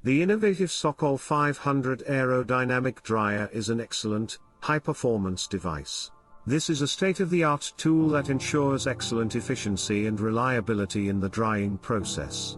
The innovative Sokol-500 aerodynamic dryer is an excellent, high-performance device. This is a state-of-the-art tool that ensures excellent efficiency and reliability in the drying process.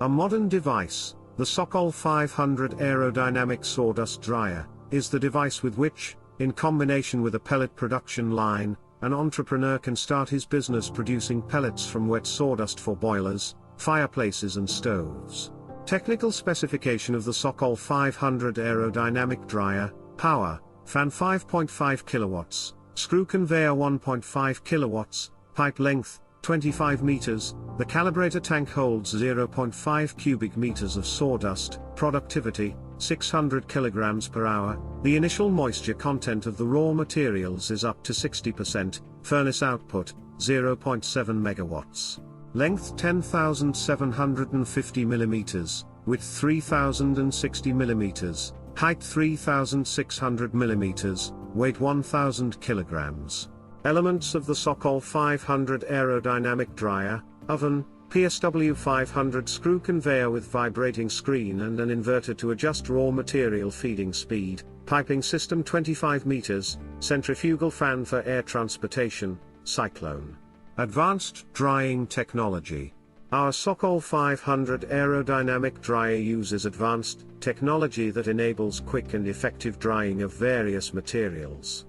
A modern device, the Sokol-500 aerodynamic sawdust dryer, is the device with which, in combination with a pellet production line, an entrepreneur can start his business producing pellets from wet sawdust for boilers, fireplaces and stoves. Technical specification of the Sokol-500 aerodynamic dryer: power, fan 5.5 kilowatts, screw conveyor 1.5 kilowatts, pipe length 25 meters, the calibrator tank holds 0.5 cubic meters of sawdust, productivity 600 kilograms per hour, the initial moisture content of the raw materials is up to 60%, furnace output 0.7 megawatts. Length 10,750 millimeters, width 3,060 millimeters, height 3,600 millimeters, weight 1,000 kilograms. Elements of the Sokol-500 aerodynamic dryer: oven, PSW 500 screw conveyor with vibrating screen and an inverter to adjust raw material feeding speed, piping system 25 meters, centrifugal fan for air transportation, cyclone. Advanced drying technology. Our Sokol-500 aerodynamic dryer uses advanced technology that enables quick and effective drying of various materials.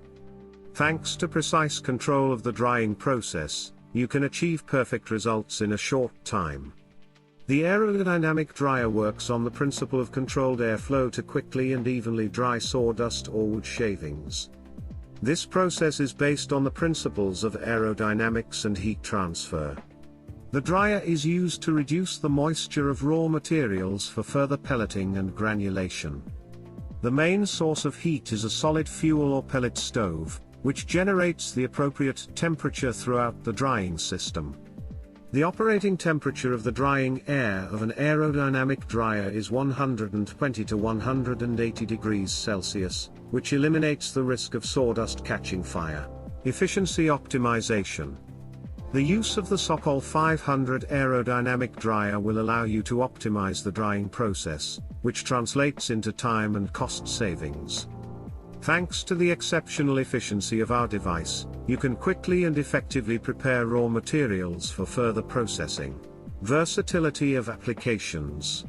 Thanks to precise control of the drying process, you can achieve perfect results in a short time. The aerodynamic dryer works on the principle of controlled airflow to quickly and evenly dry sawdust or wood shavings. This process is based on the principles of aerodynamics and heat transfer. The dryer is used to reduce the moisture of raw materials for further pelleting and granulation. The main source of heat is a solid fuel or pellet stove, which generates the appropriate temperature throughout the drying system. The operating temperature of the drying air of an aerodynamic dryer is 120 to 180 degrees Celsius, which eliminates the risk of sawdust catching fire. Efficiency optimization. The use of the Sokol-500 aerodynamic dryer will allow you to optimize the drying process, which translates into time and cost savings. Thanks to the exceptional efficiency of our device, you can quickly and effectively prepare raw materials for further processing. Versatility of applications.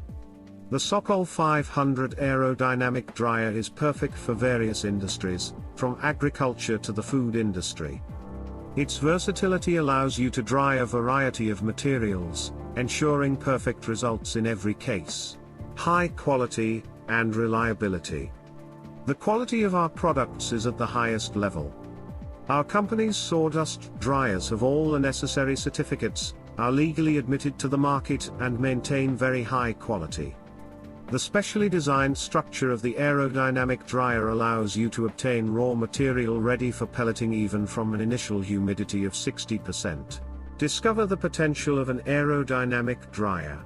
The Sokol-500 aerodynamic dryer is perfect for various industries, from agriculture to the food industry. Its versatility allows you to dry a variety of materials, ensuring perfect results in every case. High quality and reliability. The quality of our products is at the highest level. Our company's sawdust dryers have all the necessary certificates, are legally admitted to the market and maintain very high quality. The specially designed structure of the aerodynamic dryer allows you to obtain raw material ready for pelleting even from an initial humidity of 60%. Discover the potential of an aerodynamic dryer.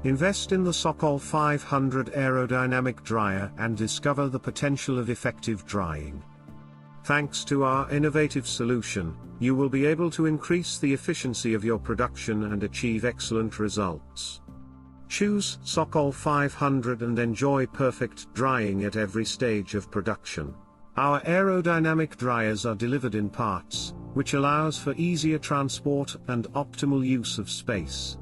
Invest in the Sokol-500 aerodynamic dryer and discover the potential of effective drying. Thanks to our innovative solution, you will be able to increase the efficiency of your production and achieve excellent results. Choose Sokol-500 and enjoy perfect drying at every stage of production. Our aerodynamic dryers are delivered in parts, which allows for easier transport and optimal use of space.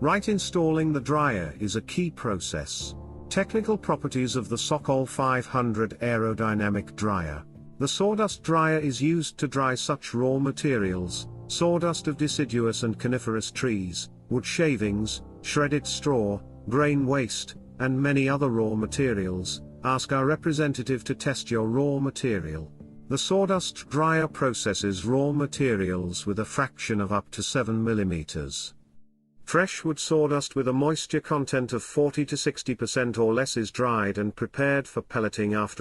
Right installing the dryer is a key process. Technical properties of the Sokol-500 aerodynamic dryer. The sawdust dryer is used to dry such raw materials: sawdust of deciduous and coniferous trees, wood shavings, shredded straw, grain waste, and many other raw materials. Ask our representative to test your raw material. The sawdust dryer processes raw materials with a fraction of up to 7 millimeters. Fresh wood sawdust with a moisture content of 40 to 60% or less is dried and prepared for pelleting after